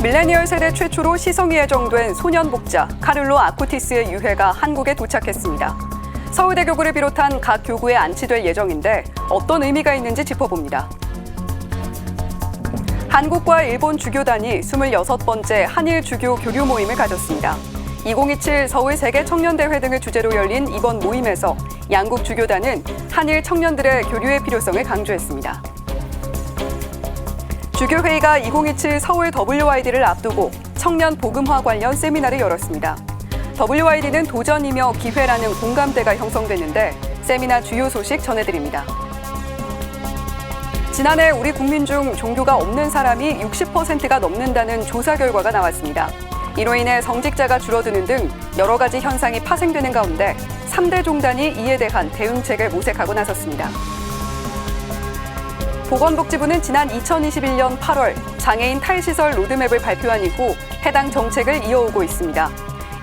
밀레니얼 세대 최초로 시성이 예정된 소년 복자 카를로 아쿠티스의 유해가 한국에 도착했습니다. 서울대 교구를 비롯한 각 교구에 안치될 예정인데 어떤 의미가 있는지 짚어봅니다. 한국과 일본 주교단이 26번째 한일 주교 교류 모임을 가졌습니다. 2027 서울 세계 청년대회 등을 주제로 열린 이번 모임에서 양국 주교단은 한일 청년들의 교류의 필요성을 강조했습니다. 주교회의가 2027 서울 WID를 앞두고 청년 복음화 관련 세미나를 열었습니다. WID는 도전이며 기회라는 공감대가 형성됐는데 세미나 주요 소식 전해드립니다. 지난해 우리 국민 중 종교가 없는 사람이 60%가 넘는다는 조사 결과가 나왔습니다. 이로 인해 성직자가 줄어드는 등 여러 가지 현상이 파생되는 가운데 3대 종단이 이에 대한 대응책을 모색하고 나섰습니다. 보건복지부는 지난 2021년 8월 장애인 탈시설 로드맵을 발표한 이후 해당 정책을 이어오고 있습니다.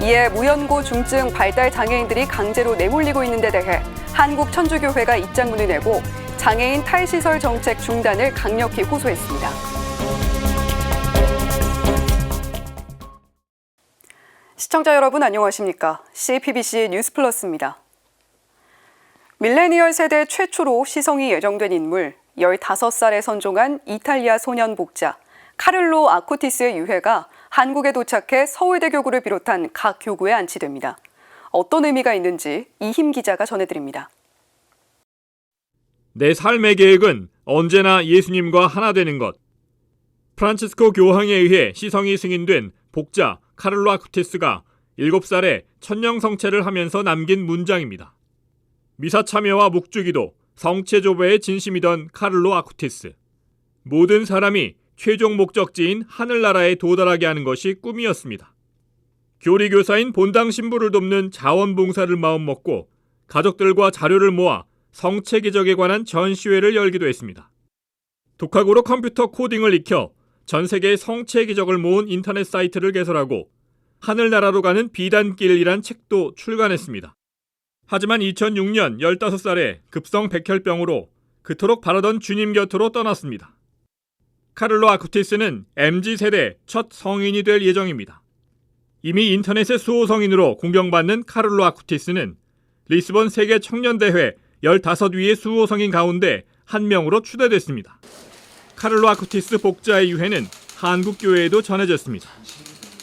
이에 무연고 중증 발달 장애인들이 강제로 내몰리고 있는 데 대해 한국천주교회가 입장문을 내고 장애인 탈시설 정책 중단을 강력히 호소했습니다. 시청자 여러분 안녕하십니까? CPBC 뉴스플러스입니다. 밀레니얼 세대 최초로 시성이 예정된 인물 15살에 선종한 이탈리아 소년 복자 카를로 아쿠티스의 유해가 한국에 도착해 서울대 교구를 비롯한 각 교구에 안치됩니다. 어떤 의미가 있는지 이힘 기자가 전해드립니다. 내 삶의 계획은 언제나 예수님과 하나 되는 것. 프란치스코 교황에 의해 시성이 승인된 복자 카를로 아쿠티스가 7살에 천년성체를 하면서 남긴 문장입니다. 미사 참여와 묵주기도, 성체조배에 진심이던 카를로 아쿠티스. 모든 사람이 최종 목적지인 하늘나라에 도달하게 하는 것이 꿈이었습니다. 교리교사인 본당 신부를 돕는 자원봉사를 마음먹고 가족들과 자료를 모아 성체 기적에 관한 전시회를 열기도 했습니다. 독학으로 컴퓨터 코딩을 익혀 전 세계 성체 기적을 모은 인터넷 사이트를 개설하고 하늘나라로 가는 비단길이란 책도 출간했습니다. 하지만 2006년 15살에 급성 백혈병으로 그토록 바라던 주님 곁으로 떠났습니다. 카를로 아쿠티스는 MZ세대 첫 성인이 될 예정입니다. 이미 인터넷의 수호성인으로 공경받는 카를로 아쿠티스는 리스본 세계 청년대회 15위의 수호성인 가운데 한 명으로 추대됐습니다. 카를로 아쿠티스 복자의 유해는 한국 교회에도 전해졌습니다.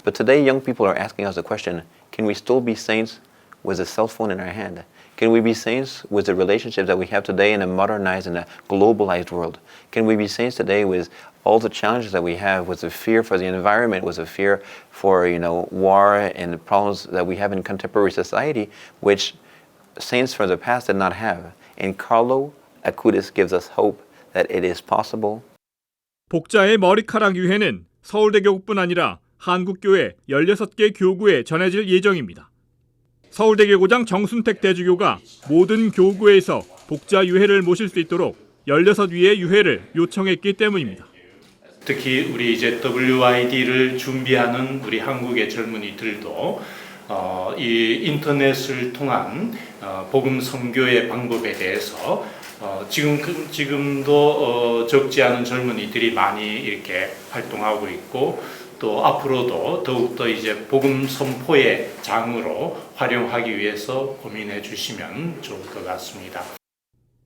But today young people are asking us the question, can we still be saints with a cell phone in our hand? Can we be saints with the relationships that we have today in a modernized and a globalized world? Can we be saints today with all the challenges that we have, with the fear for the environment, with the fear for war and the problems that we have in contemporary society, which saints from the past did not have? And Carlo Acutis gives us hope that it is possible. 복자의 머리카락 유해는 서울대 교구뿐 아니라 한국교회 16개 교구에 전해질 예정입니다. 서울대 교구장 정순택 대주교가 모든 교구에서 복자 유해를 모실 수 있도록 16위의 유해를 요청했기 때문입니다. 특히 우리 이제 WID를 준비하는 우리 한국의 젊은이들도 이 인터넷을 통한 복음 선교의 방법에 대해서 지금도 적지 않은 젊은이들이 많이 이렇게 활동하고 있고 또 앞으로도 더욱더 이제 복음 선포의 장으로 활용하기 위해서 고민해 주시면 좋을 것 같습니다.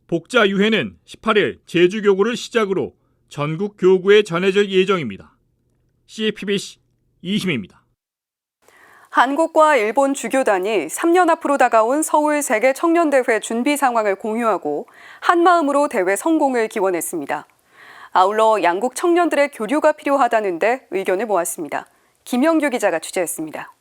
복자 유해는 18일 제주교구를 시작으로 전국 교구에 전해질 예정입니다. CPBC 이힘입니다. 한국과 일본 주교단이 3년 앞으로 다가온 서울 세계 청년대회 준비 상황을 공유하고 한마음으로 대회 성공을 기원했습니다. 아울러 양국 청년들의 교류가 필요하다는데 의견을 모았습니다. 김영규 기자가 취재했습니다.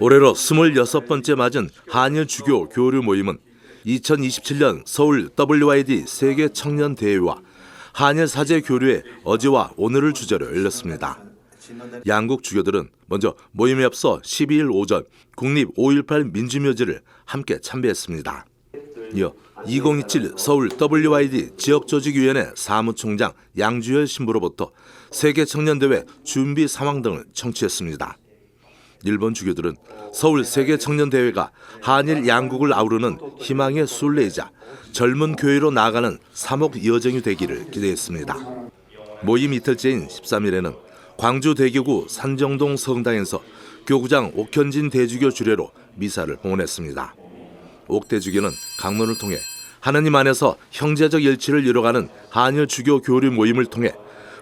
올해로 26번째 맞은 한일 주교 교류 모임은 2027년 서울 WID 세계 청년 대회와 한일 사제 교류의 어제와 오늘을 주제로 열렸습니다. 양국 주교들은 먼저 모임에 앞서 12일 오전 국립 5.18 민주묘지를 함께 참배했습니다. 이어 2027 서울 WID 지역조직위원회 사무총장 양주열 신부로부터 세계청년대회 준비 상황 등을 청취했습니다. 일본 주교들은 서울 세계청년대회가 한일 양국을 아우르는 희망의 순례이자 젊은 교회로 나아가는 사목 여정이 되기를 기대했습니다. 모임 이틀째인 13일에는 광주 대교구 산정동 성당에서 교구장 옥현진 대주교 주례로 미사를 봉헌했습니다. 옥 대주교는 강론을 통해 하나님 안에서 형제적 일치를 이뤄가는 한일 주교 교류 모임을 통해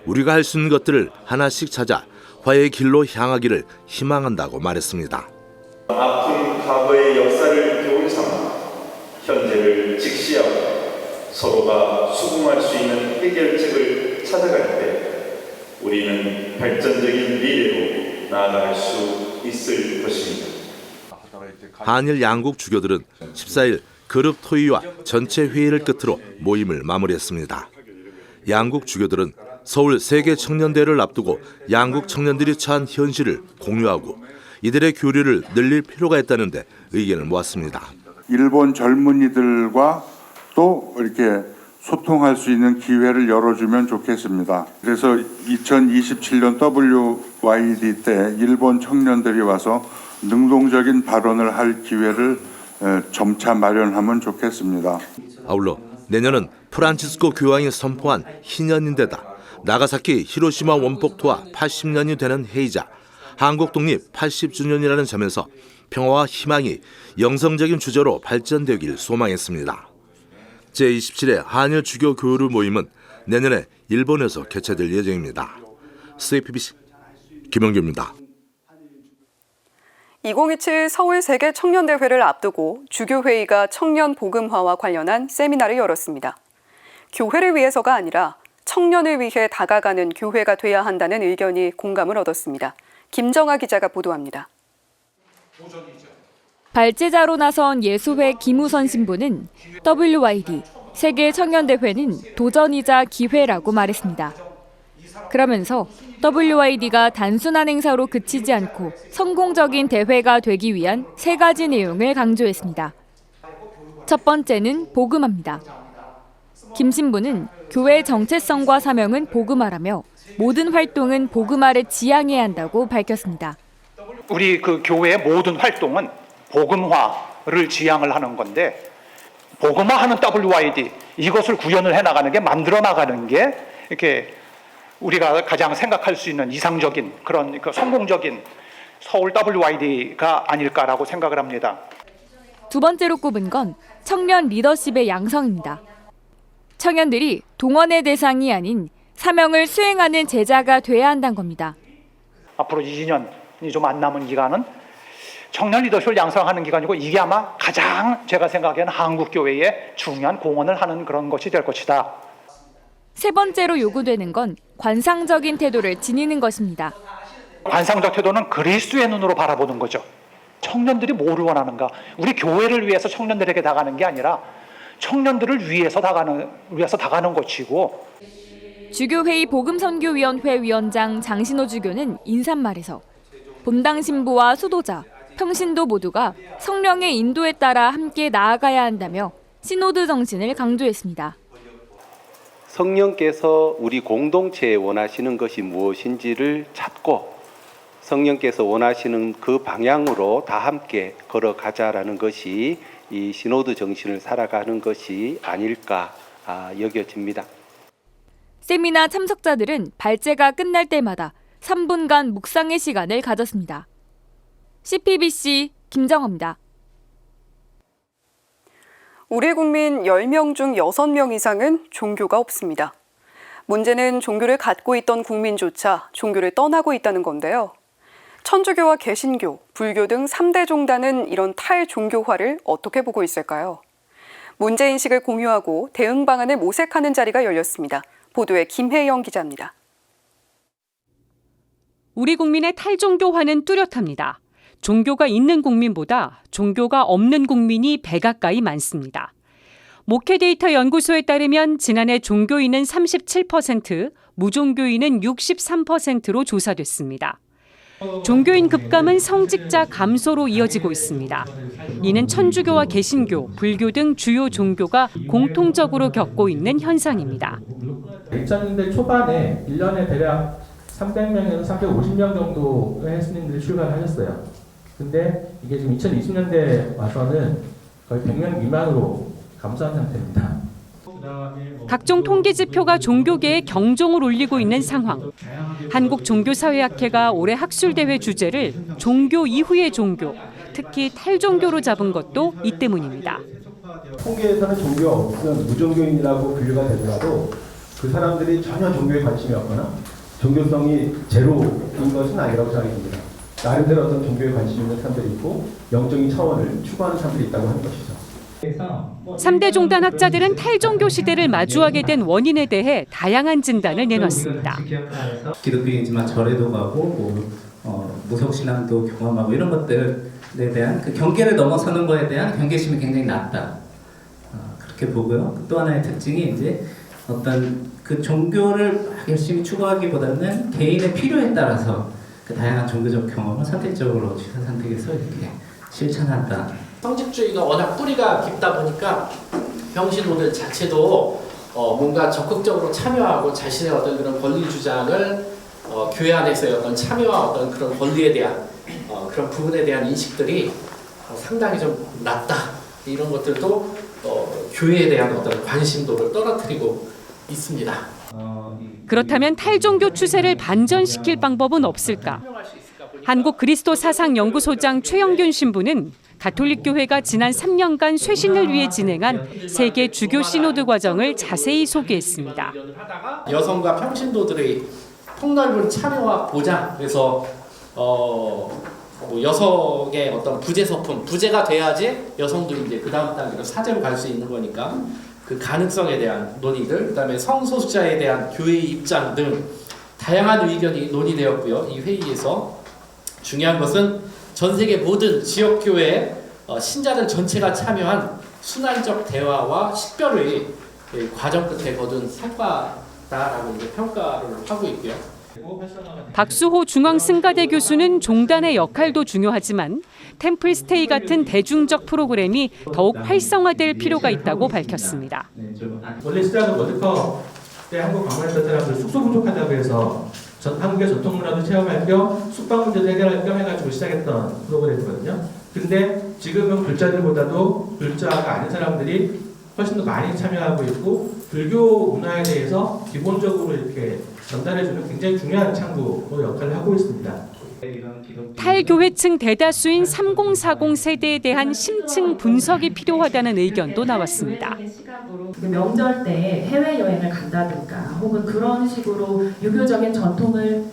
우리가 할 수 있는 것들을 하나씩 찾아 화해의 길로 향하기를 희망한다고 말했습니다. 아픈 과거의 역사를 교훈 삼아 현재를 직시하고 서로가 수긍할 수 있는 해결책을 찾아갈 때 우리는 발전적인 미래로 나아갈 수 있을 것입니다. 한일 양국 주교들은 14일 그룹 토의와 전체 회의를 끝으로 모임을 마무리했습니다. 양국 주교들은 서울 세계 청년대회를 앞두고 양국 청년들이 처한 현실을 공유하고 이들의 교류를 늘릴 필요가 있다는데 의견을 모았습니다. 일본 젊은이들과 또 이렇게 소통할 수 있는 기회를 열어주면 좋겠습니다. 그래서 2027년 WYD 때 일본 청년들이 와서 능동적인 발언을 할 기회를 점차 마련하면 좋겠습니다. 아울러 내년은 프란치스코 교황이 선포한 희년인데다 나가사키 히로시마 원폭투와 80년이 되는 해이자 한국 독립 80주년이라는 점에서 평화와 희망이 영성적인 주제로 발전되길 소망했습니다. 제27회 한일 주교 교류 모임은 내년에 일본에서 개최될 예정입니다. CPBC 김영규입니다. 2027 서울 세계 청년대회를 앞두고 주교회의가 청년 복음화와 관련한 세미나를 열었습니다. 교회를 위해서가 아니라 청년을 위해 다가가는 교회가 돼야 한다는 의견이 공감을 얻었습니다. 김정아 기자가 보도합니다. 발제자로 나선 예수회 김우선 신부는 WYD 세계 청년대회는 도전이자 기회라고 말했습니다. 그러면서 WYD가 단순한 행사로 그치지 않고 성공적인 대회가 되기 위한 3가지 내용을 강조했습니다. 첫 번째는 복음화입니다. 김 신부는 교회의 정체성과 사명은 복음화라며 모든 활동은 복음화를 지향해야 한다고 밝혔습니다. 우리 그 교회의 모든 활동은 복음화를 지향을 하는 건데 복음화하는 WYD 이것을 구현을 해나가는 게 만들어 나가는 게 이렇게 우리가 가장 생각할 수 있는 이상적인 그런 성공적인 서울 WYD가 아닐까라고 생각을 합니다. 두 번째로 꼽은 건 청년 리더십의 양성입니다. 청년들이 동원의 대상이 아닌 사명을 수행하는 제자가 돼야 한다는 겁니다. 앞으로 2년이 좀 안 남은 기간은 청년 리더십을 양성하는 기간이고 이게 아마 가장 제가 생각하기에는 한국교회에 중요한 공헌을 하는 그런 것이 될 것이다. 세 번째로 요구되는 건 관상적인 태도를 지니는 것입니다. 관상적 태도는 그리스도의 눈으로 바라보는 거죠. 청년들이 뭐를 원하는가? 우리 교회를 위해서 청년들에게 다가가는 게 아니라 청년들을 위해서 다가가는 것이고. 주교회의 복음선교위원회 위원장 장신호 주교는 인사말에서 본당 신부와 수도자, 평신도 모두가 성령의 인도에 따라 함께 나아가야 한다며 시노드 정신을 강조했습니다. 성령께서 우리 공동체에 원하시는 것이 무엇인지를 찾고 성령께서 원하시는 그 방향으로 다 함께 걸어가자라는 것이 이 시노드 정신을 살아가는 것이 아닐까 여겨집니다. 세미나 참석자들은 발제가 끝날 때마다 3분간 묵상의 시간을 가졌습니다. CPBC 김정호입니다. 우리 국민 10명 중 6명 이상은 종교가 없습니다. 문제는 종교를 갖고 있던 국민조차 종교를 떠나고 있다는 건데요. 천주교와 개신교, 불교 등 3대 종단은 이런 탈종교화를 어떻게 보고 있을까요? 문제인식을 공유하고 대응 방안을 모색하는 자리가 열렸습니다. 보도에 김혜영 기자입니다. 우리 국민의 탈종교화는 뚜렷합니다. 종교가 있는 국민보다 종교가 없는 국민이 100 가까이 많습니다. 목회 데이터 연구소에 따르면 지난해 종교인은 37%, 무종교인은 63%로 조사됐습니다. 종교인 급감은 성직자 감소로 이어지고 있습니다. 이는 천주교와 개신교, 불교 등 주요 종교가 공통적으로 겪고 있는 현상입니다. 2000년대 초반에 1년에 대략 300명에서 350명 정도의 스님들이 출간하셨어요. 근데 이게 지금 2020년대 와서는 거의 100명 미만으로 감소한 상태입니다. 각종 통계 지표가 종교계에 경종을 울리고 있는 상황. 한국종교사회학회가 올해 학술대회 주제를 종교 이후의 종교, 특히 탈종교로 잡은 것도 이 때문입니다. 통계에서는 종교가 없는 무종교인이라고 분류가 되더라도 그 사람들이 전혀 종교에 관심이 없거나 종교성이 제로인 것은 아니라고 생각이 듭니다. 나름대로 어떤 종교에 관심 있는 사람들이 있고 영적인 차원을 추구하는 사람들이 있다고 하는 것이죠. 3대 종단 학자들은 탈종교 시대를 마주하게 된 원인에 대해 다양한 진단을 내놨습니다. 기독교인이지만 절에도 가고 무속신앙도 경험하고 이런 것들에 대한 그 경계를 넘어서는 것에 대한 경계심이 굉장히 낮다. 그렇게 보고요. 또 하나의 특징이 이제 어떤 그 종교를 열심히 추구하기보다는 개인의 필요에 따라서 그 다양한 종교적 경험을 선택적으로 취사 선택해서 이렇게 실천한다. 성직주의가 워낙 뿌리가 깊다 보니까 평신도들 자체도 뭔가 적극적으로 참여하고 자신의 어떤 그런 권리 주장을 교회 안에서의 어떤 참여와 어떤 그런 권리에 대한 그런 부분에 대한 인식들이 상당히 좀 낮다. 이런 것들도 교회에 대한 어떤 관심도를 떨어뜨리고 있습니다. 그렇다면 탈종교 추세를 반전시킬 방법은 없을까? 한국그리스도사상연구소장 최영균 신부는 가톨릭교회가 지난 3년간 쇄신을 위해 진행한 세계 주교 시노드 과정을 자세히 소개했습니다. 여성과 평신도들의 폭넓은 참여와 보장, 그래서 여성의 어떤 부재 서품, 부재가 돼야지 여성들이 이제 그 다음 단계로 사제로 갈 수 있는 거니까 그 가능성에 대한 논의들, 그다음에 성소수자에 대한 교회의 입장 등 다양한 의견이 논의되었고요. 이 회의에서 중요한 것은 전 세계 모든 지역교회 신자들 전체가 참여한 순환적 대화와 식별의 과정 끝에 거둔 성과다라고 이제 평가를 하고 있고요. 박수호 중앙승가대 교수는 종단의 역할도 중요하지만 템플스테이 같은 대중적 프로그램이 더욱 활성화될 필요가 있다고 밝혔습니다. 원래 시작은 월드컵 때 한국 방문했던 사람들 숙소 부족하다고 해서 한국의 전통문화도 체험할 겸 숙박 문제도 해결할 겸 해가지고 시작했던 프로그램이거든요. 근데 지금은 불자들보다도 불자가 아닌 사람들이 훨씬 더 많이 참여하고 있고 불교 문화에 대해서 기본적으로 이렇게 전달해주는 굉장히 중요한 창구 역할을 하고 있습니다. 탈교회층 대다수인 3040 세대에 대한 심층 분석이 필요하다는 의견도 나왔습니다. 명절 때 해외여행을 간다든가 혹은 그런 식으로 유교적인 전통을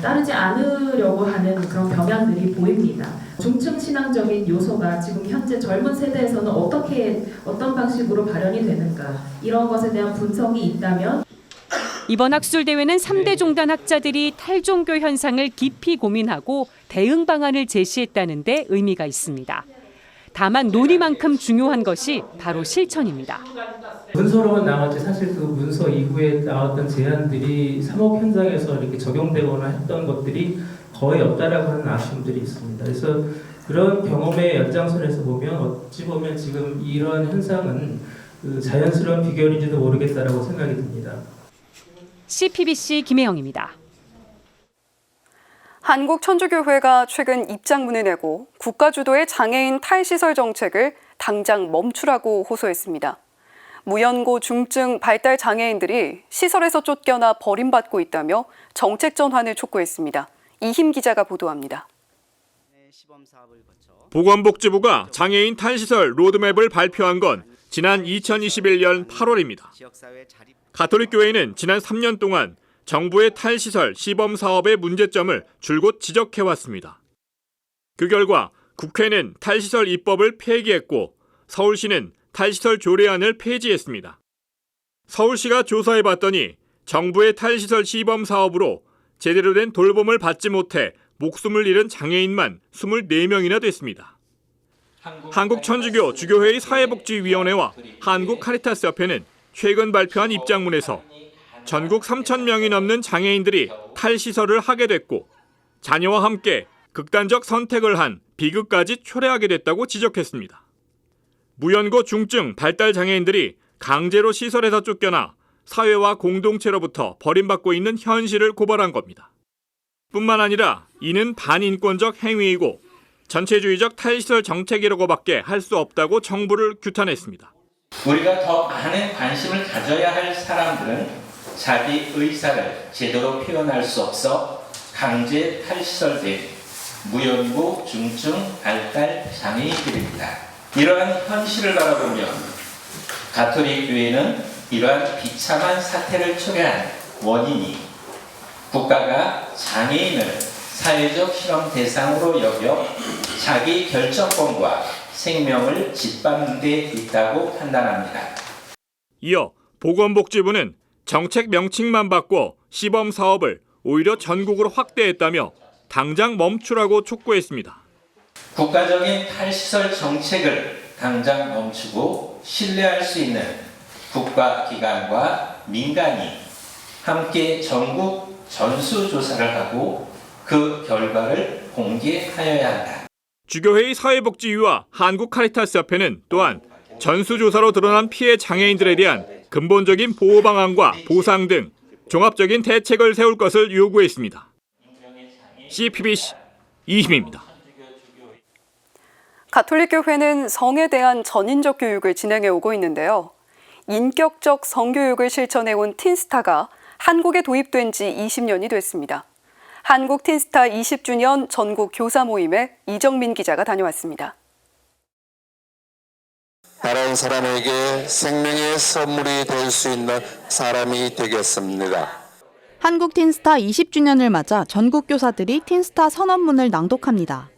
따르지 않으려고 하는 그런 경향들이 보입니다. 중층 신앙적인 요소가 지금 현재 젊은 세대에서는 어떤 방식으로 발현이 되는가 이런 것에 대한 분석이 있다면 이번 학술대회는 3대 종단 학자들이 탈종교 현상을 깊이 고민하고 대응 방안을 제시했다는 데 의미가 있습니다. 다만 논의만큼 중요한 것이 바로 실천입니다. 문서로만 나왔지 사실 그 문서 이후에 나왔던 제안들이 사목 현장에서 이렇게 적용되거나 했던 것들이 거의 없다라고 하는 아쉬움들이 있습니다. 그래서 그런 경험의 연장선에서 보면 어찌 보면 지금 이런 현상은 그 자연스러운 비결인지도 모르겠다라고 생각이 듭니다. CPBC 김혜영입니다. 한국천주교회가 최근 입장문을 내고 국가 주도의 장애인 탈시설 정책을 당장 멈추라고 호소했습니다. 무연고 중증 발달 장애인들이 시설에서 쫓겨나 버림받고 있다며 정책 전환을 촉구했습니다. 이힘 기자가 보도합니다. 보건복지부가 장애인 탈시설 로드맵을 발표한 건 지난 2021년 8월입니다. 가톨릭교회는 지난 3년 동안 정부의 탈시설 시범 사업의 문제점을 줄곧 지적해왔습니다. 그 결과 국회는 탈시설 입법을 폐기했고 서울시는 탈시설 조례안을 폐지했습니다. 서울시가 조사해봤더니 정부의 탈시설 시범 사업으로 제대로 된 돌봄을 받지 못해 목숨을 잃은 장애인만 24명이나 됐습니다. 한국천주교 주교회의 사회복지위원회와 한국카리타스협회는 최근 발표한 입장문에서 전국 3,000명이 넘는 장애인들이 탈시설을 하게 됐고 자녀와 함께 극단적 선택을 한 비극까지 초래하게 됐다고 지적했습니다. 무연고 중증 발달 장애인들이 강제로 시설에서 쫓겨나 사회와 공동체로부터 버림받고 있는 현실을 고발한 겁니다. 뿐만 아니라 이는 반인권적 행위이고 전체주의적 탈시설 정책이라고밖에 할 수 없다고 정부를 규탄했습니다. 우리가 더 많은 관심을 가져야 할 사람들은 자기 의사를 제대로 표현할 수 없어 강제 탈시설된 무연고 중증 발달 장애인들입니다. 이러한 현실을 바라보며 가톨릭 교회는 이러한 비참한 사태를 초래한 원인이 국가가 장애인을 사회적 실험 대상으로 여겨 자기 결정권과 생명을 짓밟는 데 있다고 판단합니다. 이어 보건복지부는 정책 명칭만 바꿔 시범 사업을 오히려 전국으로 확대했다며 당장 멈추라고 촉구했습니다. 국가적인 탈시설 정책을 당장 멈추고 신뢰할 수 있는 국가기관과 민간이 함께 전국 전수조사를 하고 그 결과를 공개하여야 한다. 주교회의 사회복지위와 한국카리타스협회는 또한 전수조사로 드러난 피해 장애인들에 대한 근본적인 보호 방안과 보상 등 종합적인 대책을 세울 것을 요구했습니다. CPBC 이희민입니다. 가톨릭교회는 성에 대한 전인적 교육을 진행해 오고 있는데요. 인격적 성교육을 실천해온 틴스타가 한국에 도입된 지 20년이 됐습니다. 한국 틴스타 20주년 전국 교사 모임에 이정민 기자가 다녀왔습니다. 다른 사람에게 생명의 선물이 될 수 있는 사람이 되겠습니다. 한국 틴스타 20주년을 맞아 전국 교사들이 틴스타 선언문을 낭독합니다.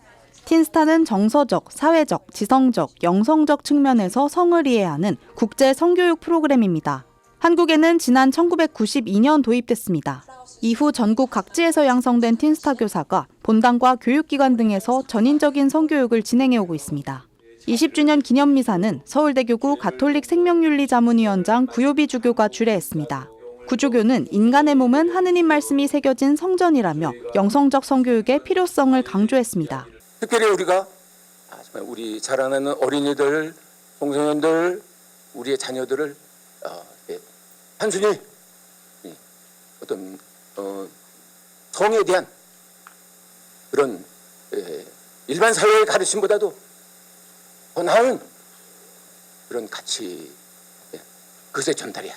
틴스타는 정서적, 사회적, 지성적, 영성적 측면에서 성을 이해하는 국제 성교육 프로그램입니다. 한국에는 지난 1992년 도입됐습니다. 이후 전국 각지에서 양성된 틴스타 교사가 본당과 교육기관 등에서 전인적인 성교육을 진행해오고 있습니다. 20주년 기념미사는 서울대교구 가톨릭 생명윤리자문위원장 구요비 주교가 주례했습니다. 구주교는 인간의 몸은 하느님 말씀이 새겨진 성전이라며 영성적 성교육의 필요성을 강조했습니다. 특별히 우리가 우리 자라나는 어린이들, 청소년들, 우리의 자녀들을 단순히 어떤 성에 대한 그런 일반 사회의 가르침보다도 더 나은 그런 가치 그것의 전달이야.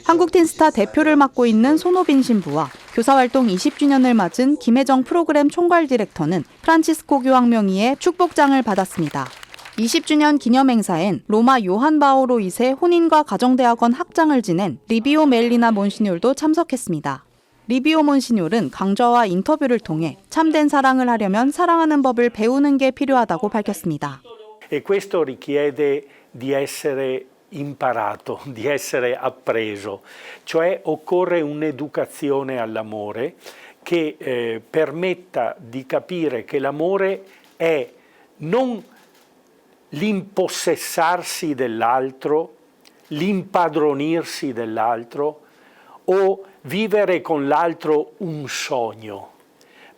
한국 틴스타 대표를 맡고 있는 손호빈 신부와 교사활동 20주년을 맞은 김혜정 프로그램 총괄 디렉터는 프란치스코 교황 명의의 축복장을 받았습니다. 20주년 기념행사엔 로마 요한 바오로 2세 혼인과 가정대학원 학장을 지낸 리비오 멜리나 몬시뇰도 참석했습니다. 리비오 몬시뇰은 강좌와 인터뷰를 통해 참된 사랑을 하려면 사랑하는 법을 배우는 게 필요하다고 밝혔습니다. E questo richiede di essere imparato, di essere appreso, cioè occorre un'educazione all'amore che permetta di capire che l'amore è non l'impossessarsi dell'altro, l'impadronirsi dell'altro o vivere con l'altro un sogno,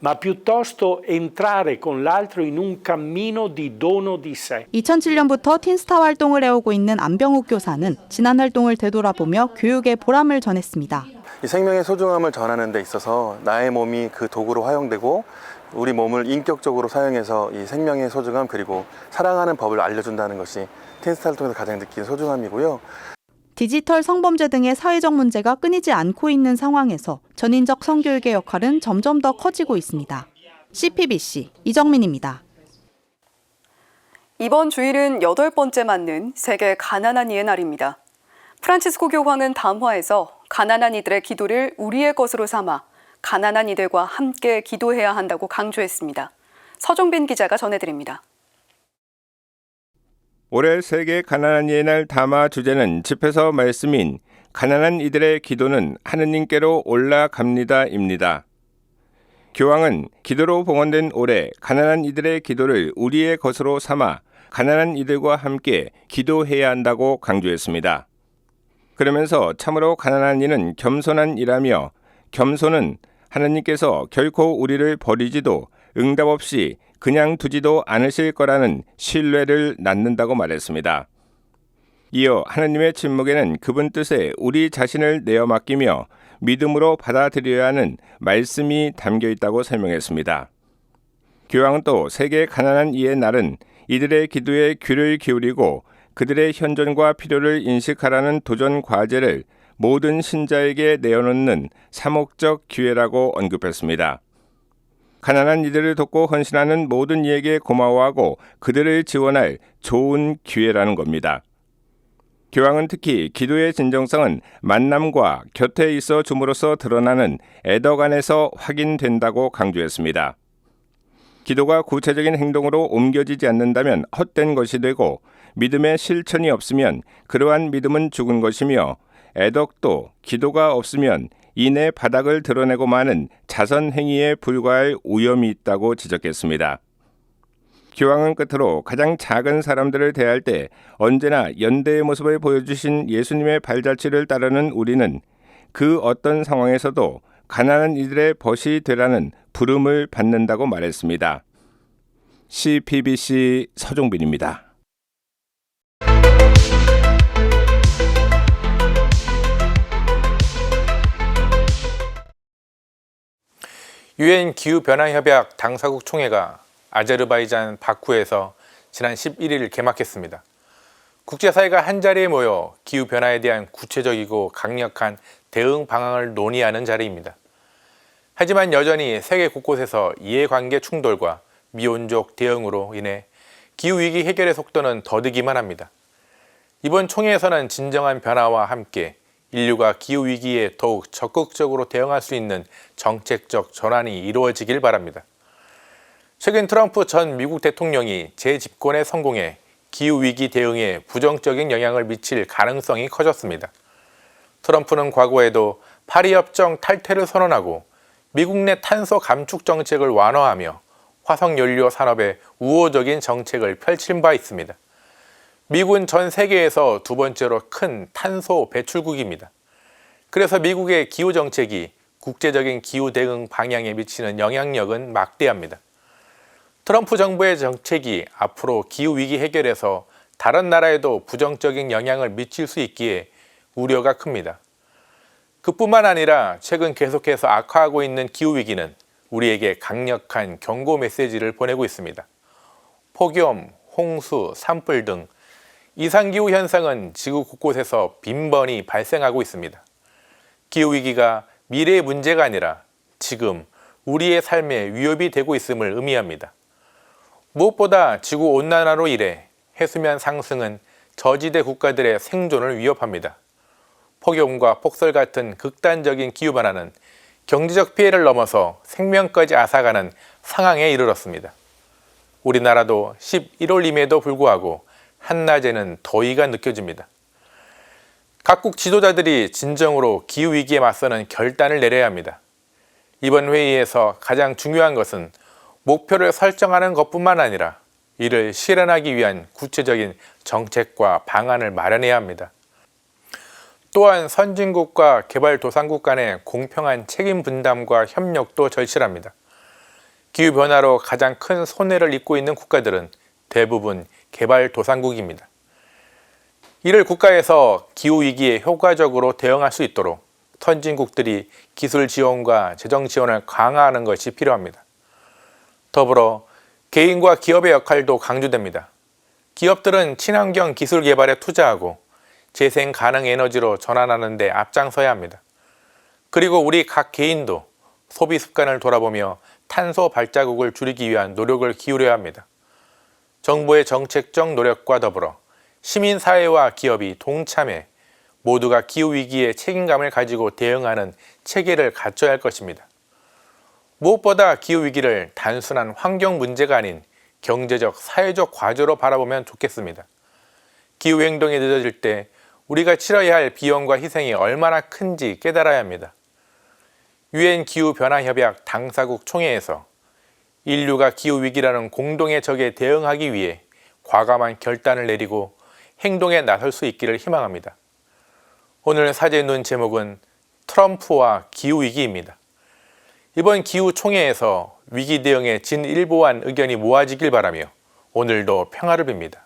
ma piuttosto entrare con l'altro in un cammino di dono di sé. 2007년부터 틴스타 활동을 해오고 있는 안병욱 교사는 지난 활동을 되돌아보며 교육의 보람을 전했습니다. 이 생명의 소중함을 전하는 데 있어서 나의 몸이 그 도구로 활용되고 우리 몸을 인격적으로 사용해서 이 생명의 소중함 그리고 사랑하는 법을 알려준다는 것이 틴스타를 통해서 가장 느낀 소중함이고요. 디지털 성범죄 등의 사회적 문제가 끊이지 않고 있는 상황에서 전인적 성교육의 역할은 점점 더 커지고 있습니다. CPBC 이정민입니다. 이번 주일은 8번째 맞는 세계 가난한 이의 날입니다. 프란치스코 교황은 담화에서 가난한 이들의 기도를 우리의 것으로 삼아 가난한 이들과 함께 기도해야 한다고 강조했습니다. 서종빈 기자가 전해드립니다. 올해 세계 가난한 이의 날 담화 주제는 집회서 말씀인 가난한 이들의 기도는 하느님께로 올라갑니다입니다. 교황은 기도로 봉헌된 올해 가난한 이들의 기도를 우리의 것으로 삼아 가난한 이들과 함께 기도해야 한다고 강조했습니다. 그러면서 참으로 가난한 이는 겸손한 이라며 겸손은 하나님께서 결코 우리를 버리지도 응답 없이 그냥 두지도 않으실 거라는 신뢰를 낳는다고 말했습니다. 이어 하나님의 침묵에는 그분 뜻에 우리 자신을 내어 맡기며 믿음으로 받아들여야 하는 말씀이 담겨 있다고 설명했습니다. 교황은 또 세계 가난한 이의 날은 이들의 기도에 귀를 기울이고 그들의 현존과 필요를 인식하라는 도전 과제를 모든 신자에게 내어놓는 사목적 기회라고 언급했습니다. 가난한 이들을 돕고 헌신하는 모든 이에게 고마워하고 그들을 지원할 좋은 기회라는 겁니다. 교황은 특히 기도의 진정성은 만남과 곁에 있어 줌으로써 드러나는 애덕 안에서 확인된다고 강조했습니다. 기도가 구체적인 행동으로 옮겨지지 않는다면 헛된 것이 되고 믿음의 실천이 없으면 그러한 믿음은 죽은 것이며 애덕도 기도가 없으면 이내 바닥을 드러내고 마는 자선 행위에 불과할 위험이 있다고 지적했습니다. 교황은 끝으로 가장 작은 사람들을 대할 때 언제나 연대의 모습을 보여주신 예수님의 발자취를 따르는 우리는 그 어떤 상황에서도 가난한 이들의 벗이 되라는 부름을 받는다고 말했습니다. CBBC 서종빈입니다. 유엔 기후변화협약 당사국 총회가 아제르바이잔 바쿠에서 지난 11일 개막했습니다. 국제사회가 한자리에 모여 기후변화에 대한 구체적이고 강력한 대응 방안을 논의하는 자리입니다. 하지만 여전히 세계 곳곳에서 이해관계 충돌과 미온적 대응으로 인해 기후위기 해결의 속도는 더디기만 합니다. 이번 총회에서는 진정한 변화와 함께 인류가 기후위기에 더욱 적극적으로 대응할 수 있는 정책적 전환이 이루어지길 바랍니다. 최근 트럼프 전 미국 대통령이 재집권에 성공해 기후위기 대응에 부정적인 영향을 미칠 가능성이 커졌습니다. 트럼프는 과거에도 파리협정 탈퇴를 선언하고 미국 내 탄소 감축 정책을 완화하며 화석연료 산업에 우호적인 정책을 펼친 바 있습니다. 미국은 전 세계에서 두 번째로 큰 탄소 배출국입니다. 그래서 미국의 기후 정책이 국제적인 기후 대응 방향에 미치는 영향력은 막대합니다. 트럼프 정부의 정책이 앞으로 기후 위기 해결에서 다른 나라에도 부정적인 영향을 미칠 수 있기에 우려가 큽니다. 그뿐만 아니라 최근 계속해서 악화하고 있는 기후 위기는 우리에게 강력한 경고 메시지를 보내고 있습니다. 폭염, 홍수, 산불 등 이상기후 현상은 지구 곳곳에서 빈번히 발생하고 있습니다. 기후위기가 미래의 문제가 아니라 지금 우리의 삶에 위협이 되고 있음을 의미합니다. 무엇보다 지구온난화로 인해 해수면 상승은 저지대 국가들의 생존을 위협합니다. 폭염과 폭설 같은 극단적인 기후변화는 경제적 피해를 넘어서 생명까지 앗아가는 상황에 이르렀습니다. 우리나라도 11월임에도 불구하고 한낮에는 더위가 느껴집니다. 각국 지도자들이 진정으로 기후위기에 맞서는 결단을 내려야 합니다. 이번 회의에서 가장 중요한 것은 목표를 설정하는 것뿐만 아니라 이를 실현하기 위한 구체적인 정책과 방안을 마련해야 합니다. 또한 선진국과 개발도상국 간의 공평한 책임 분담과 협력도 절실합니다. 기후변화로 가장 큰 손해를 입고 있는 국가들은 대부분 개발도상국입니다. 이를 국가에서 기후위기에 효과적으로 대응할 수 있도록 선진국들이 기술 지원과 재정 지원을 강화하는 것이 필요합니다. 더불어 개인과 기업의 역할도 강조됩니다. 기업들은 친환경 기술 개발에 투자하고 재생 가능 에너지로 전환하는 데 앞장서야 합니다. 그리고 우리 각 개인도 소비 습관을 돌아보며 탄소 발자국을 줄이기 위한 노력을 기울여야 합니다. 정부의 정책적 노력과 더불어 시민사회와 기업이 동참해 모두가 기후위기에 책임감을 가지고 대응하는 체계를 갖춰야 할 것입니다. 무엇보다 기후위기를 단순한 환경 문제가 아닌 경제적, 사회적 과제로 바라보면 좋겠습니다. 기후행동이 늦어질 때 우리가 치러야 할 비용과 희생이 얼마나 큰지 깨달아야 합니다. 유엔 기후변화협약 당사국 총회에서 인류가 기후위기라는 공동의 적에 대응하기 위해 과감한 결단을 내리고 행동에 나설 수 있기를 희망합니다. 오늘 사제 눈 제목은 트럼프와 기후위기입니다. 이번 기후총회에서 위기 대응에 진일보한 의견이 모아지길 바라며 오늘도 평화를 빕니다.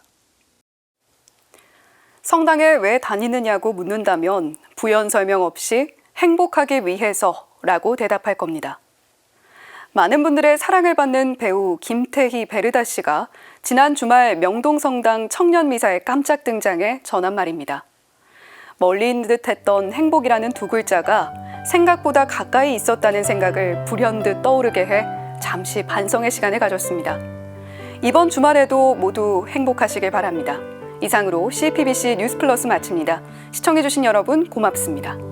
성당에 왜 다니느냐고 묻는다면 부연 설명 없이 행복하기 위해서라고 대답할 겁니다. 많은 분들의 사랑을 받는 배우 김태희 베르다 씨가 지난 주말 명동성당 청년미사에 깜짝 등장해 전한 말입니다. 멀리 있는 듯 했던 행복이라는 두 글자가 생각보다 가까이 있었다는 생각을 불현듯 떠오르게 해 잠시 반성의 시간을 가졌습니다. 이번 주말에도 모두 행복하시길 바랍니다. 이상으로 CPBC 뉴스플러스 마칩니다. 시청해주신 여러분 고맙습니다.